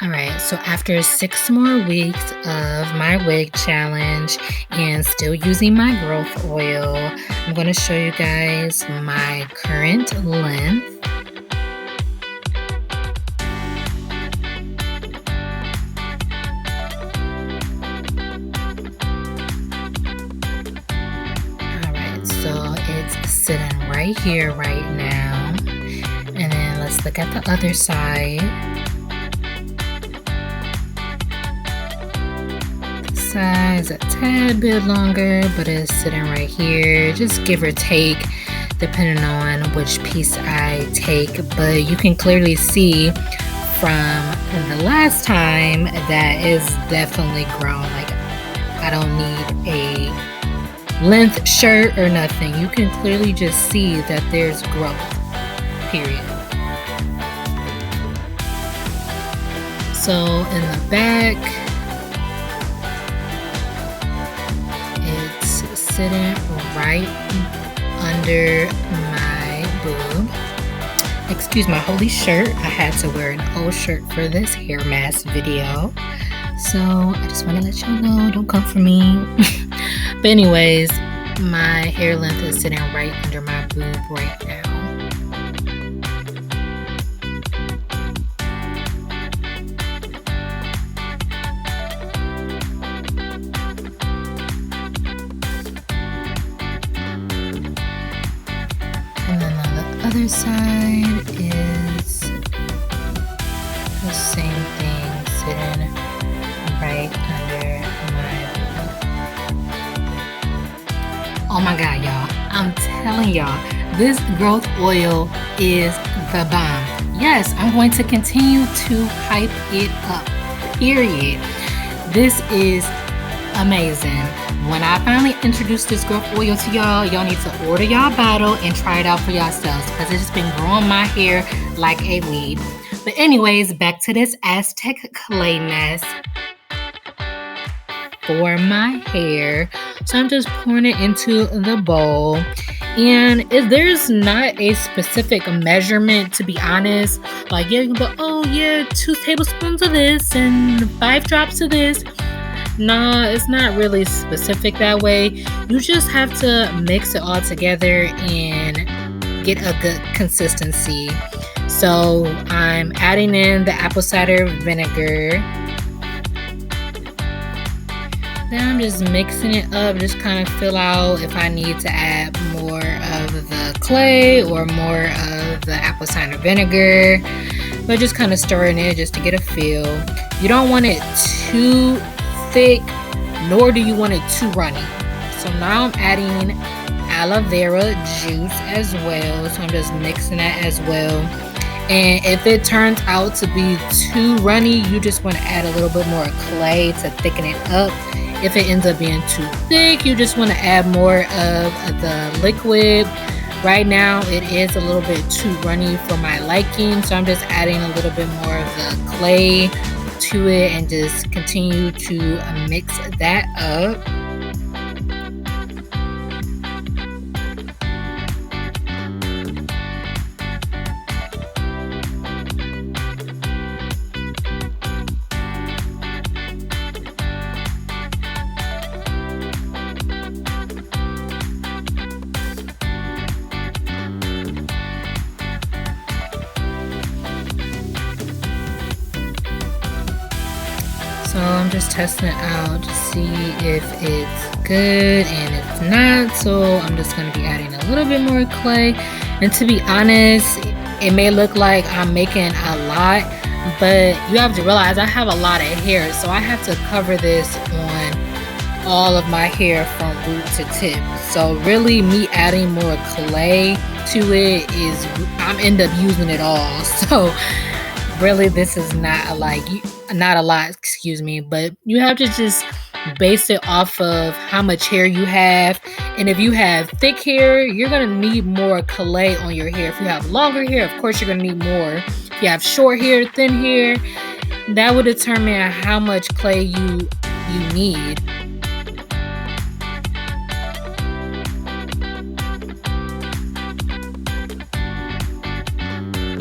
Alright, so after 6 more weeks of my wig challenge and still using my growth oil, I'm going to show you guys my current length. Alright, so it's sitting right here right now. And then let's look at the other side. Size a tad bit longer, but it's sitting right here, just give or take depending on which piece I take. But you can clearly see from the last time that is definitely grown. Like, I don't need a length shirt or nothing. You can clearly just see that there's growth, period. So in the back, sitting right under my boob. Excuse my holy shirt. I had to wear an old shirt for this hair mask video. So I just want to let y'all know, don't come for me. But anyways, my hair length is sitting right under my boob right now. And then on the other side is the same thing, sitting right under my boob. Oh my God, y'all. I'm telling y'all, this growth oil is the bomb. Yes, I'm going to continue to hype it up, period. This is amazing. When I finally introduce this growth oil to y'all need to order y'all bottle and try it out for yourselves because it's just been growing my hair like a weed. But anyways, back to this Aztec clay mask for my hair. So I'm just pouring it into the bowl. And if there's not a specific measurement, to be honest, like, yeah, you can go, oh yeah, 2 tablespoons of this and 5 drops of this. No, it's not really specific that way. You just have to mix it all together and get a good consistency. So I'm adding in the apple cider vinegar. Then I'm just mixing it up, just kind of feel out if I need to add more of the clay or more of the apple cider vinegar. But just kind of stirring it just to get a feel. You don't want it too thick, nor do you want it too runny. So now I'm adding aloe vera juice as well. So I'm just mixing that as well. And if it turns out to be too runny, you just want to add a little bit more clay to thicken it up. If it ends up being too thick, you just want to add more of the liquid. Right now, it is a little bit too runny for my liking, so I'm just adding a little bit more of the clay to it and just continue to mix that up. So I'm just testing it out to see if it's good, and it's not, so I'm just going to be adding a little bit more clay. And to be honest, it may look like I'm making a lot, but you have to realize I have a lot of hair, so I have to cover this on all of my hair from root to tip. So really, me adding more clay to it is, I'm end up using it all. So really, this is not a lot, excuse me, but you have to just base it off of how much hair you have. And if you have thick hair, you're going to need more clay on your hair. If you have longer hair, of course, you're going to need more. If you have short hair, thin hair, that will determine how much clay you need.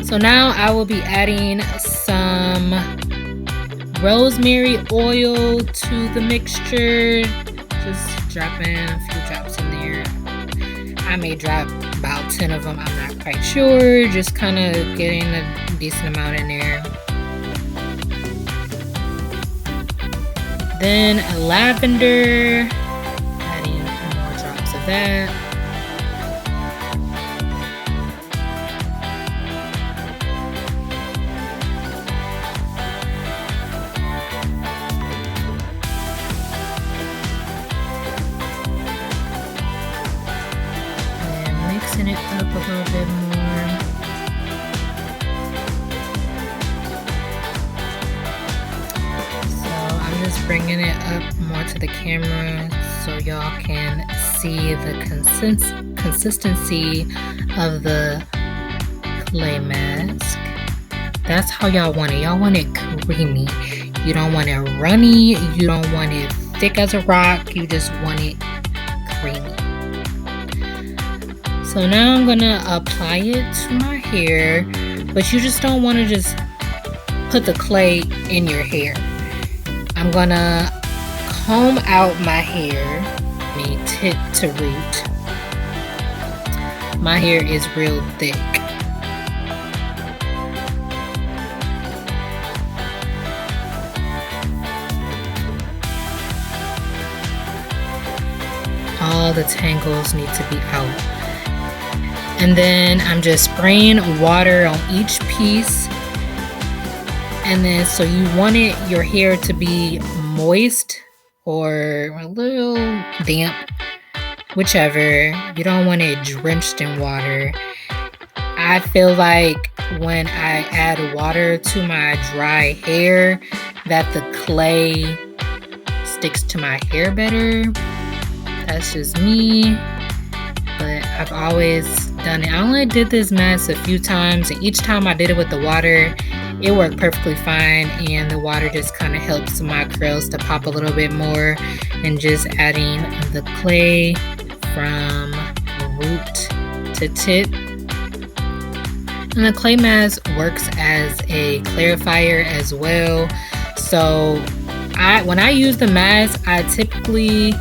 So now I will be adding some rosemary oil to the mixture. Just dropping a few drops in there. I may drop about 10 of them, I'm not quite sure. Just kind of getting a decent amount in there. Then lavender, adding more drops of that. And mixing it up a little bit more. Just bringing it up more to the camera so y'all can see the consistency of the clay mask. That's how y'all want it. Y'all want it creamy. You don't want it runny. You don't want it thick as a rock. You just want it creamy. So now I'm gonna apply it to my hair, but you just don't want to just put the clay in your hair. I'm gonna comb out my hair, tip to root. My hair is real thick. All the tangles need to be out. And then I'm just spraying water on each piece. And then, so you want your hair to be moist or a little damp, whichever. You don't want it drenched in water. I feel like when I add water to my dry hair, that the clay sticks to my hair better. That's just me, but I've always done it. I only did this mask a few times, and each time I did it with the water, it worked perfectly fine, and the water just kind of helps my curls to pop a little bit more. And just adding the clay from root to tip. And the clay mask works as a clarifier as well. So when I use the mask, I typically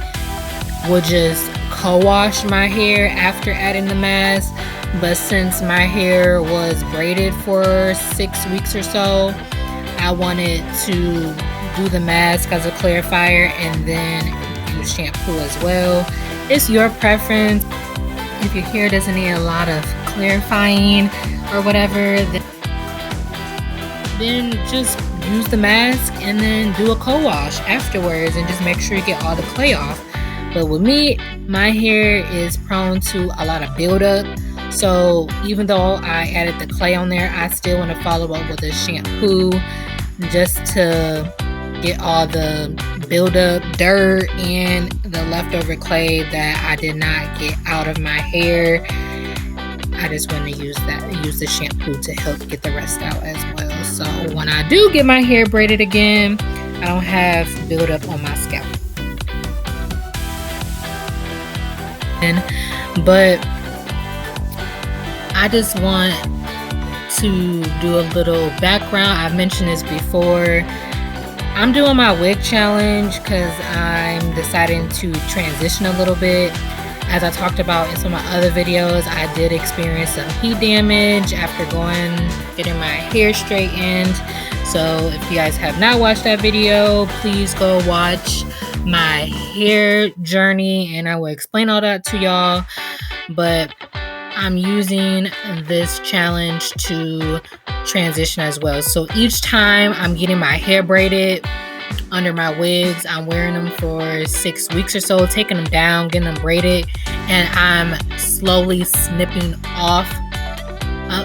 would just co-wash my hair after adding the mask. But since my hair was braided for 6 weeks or so, I wanted to do the mask as a clarifier and then use shampoo as well. It's your preference. If your hair doesn't need a lot of clarifying or whatever, then just use the mask and then do a co-wash afterwards and just make sure you get all the clay off. But with me, my hair is prone to a lot of buildup. So even though I added the clay on there, I still want to follow up with a shampoo just to get all the buildup, dirt, and the leftover clay that I did not get out of my hair. I just want to use the shampoo to help get the rest out as well. So when I do get my hair braided again, I don't have buildup on my scalp. But I just want to do a little background. I've mentioned this before. I'm doing my wig challenge because I'm deciding to transition a little bit. As I talked about in some of my other videos, I did experience some heat damage after getting my hair straightened. So if you guys have not watched that video, please go watch my hair journey and I will explain all that to y'all. But I'm using this challenge to transition as well. So each time I'm getting my hair braided under my wigs, I'm wearing them for 6 weeks or so, taking them down, getting them braided, and I'm slowly snipping off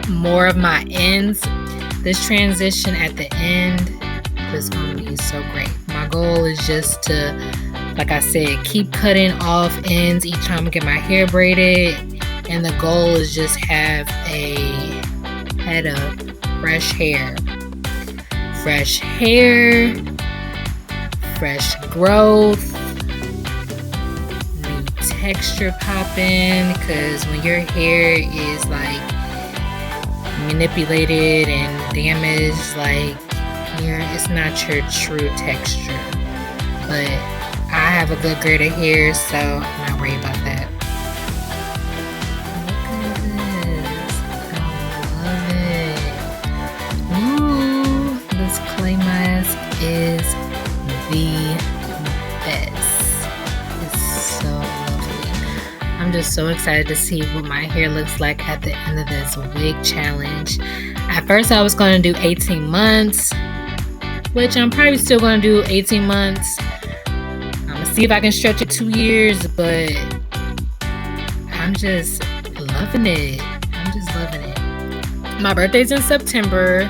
more of my ends. This transition at the end is going to be so great. My goal is just to, like I said, keep cutting off ends each time I get my hair braided. And the goal is just have a head of fresh hair. Fresh hair, fresh growth, new texture popping. Because when your hair is like manipulated and damaged, like hair. It's not your true texture, but I have a good grade of hair, so I'm not worried about that. This clay mask is the best. It's so lovely. I'm just so excited to see what my hair looks like at the end of this wig challenge. At first I was going to do 18 months, which I'm probably still going to do 18 months. I'm going to see if I can stretch it 2 years, but I'm just loving it. I'm just loving it. My birthday's in September.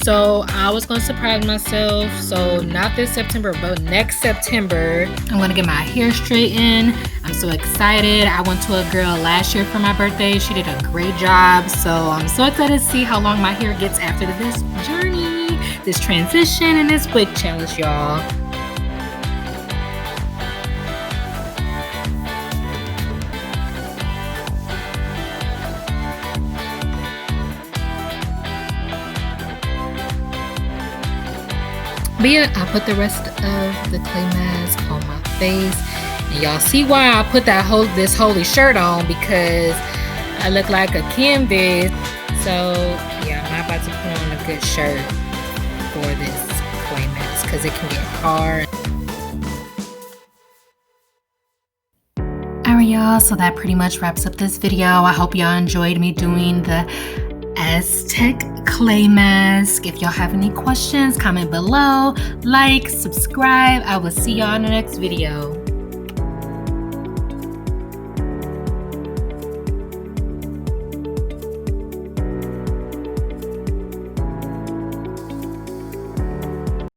So I was going to surprise myself. So not this September, but next September, I'm going to get my hair straightened. I'm so excited. I went to a girl last year for my birthday. She did a great job. So I'm so excited to see how long my hair gets after this journey, this transition, and this wig challenge, y'all. But yeah, I put the rest of the clay mask on my face. And y'all see why I put this holy shirt on, because I look like a canvas. So yeah, I'm not about to put on a good shirt for this clay mask because it can get hard. Alright y'all, so that pretty much wraps up this video. I hope y'all enjoyed me doing the Aztec clay mask. If y'all have any questions, comment below, like, subscribe. I will see y'all in the next video.